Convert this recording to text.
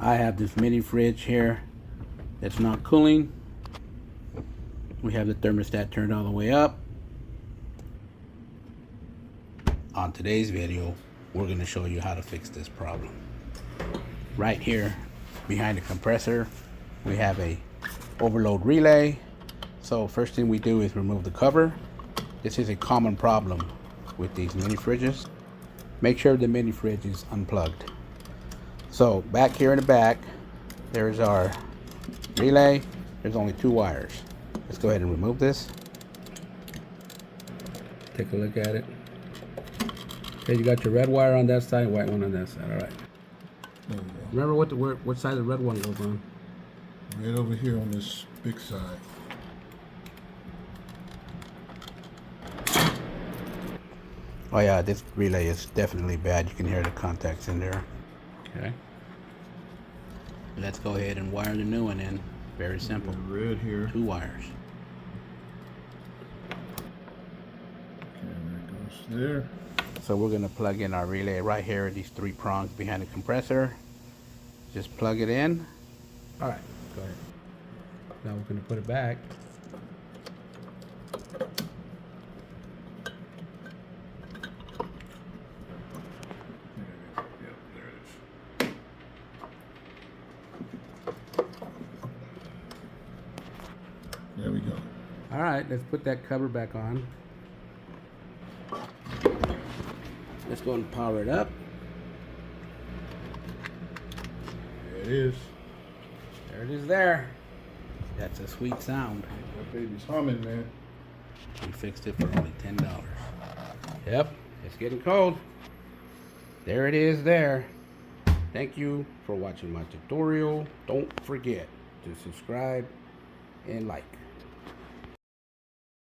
I have this mini fridge here that's not cooling. We have the thermostat turned all the way up. On today's video, we're going to show you how to fix this problem. Right here behind the compressor, we have a overload relay. So first thing we do is remove the cover. This is a common problem with these mini fridges. Make sure the mini fridge is unplugged. So back here in the back, there's our relay. There's only 2 wires. Let's go ahead and remove this. Take a look at it. Okay, you got your red wire on that side, white one on that side. All right. There we go. Remember what side the red one goes on? Right over here on this big side. Oh yeah, this relay is definitely bad. You can hear the contacts in there. Okay. Let's go ahead and wire the new one in. Very simple. Red here. 2 wires. Okay, that goes there. So we're gonna plug in our relay right here, these 3 prongs behind the compressor. Just plug it in. All right, go ahead. Now we're gonna put it back. There we go. All right, let's put that cover back on. Let's go and power it up. There it is. There it is there. That's a sweet sound. That baby's humming, man. We fixed it for only $10. Yep, it's getting cold. There it is there. Thank you for watching my tutorial. Don't forget to subscribe and like.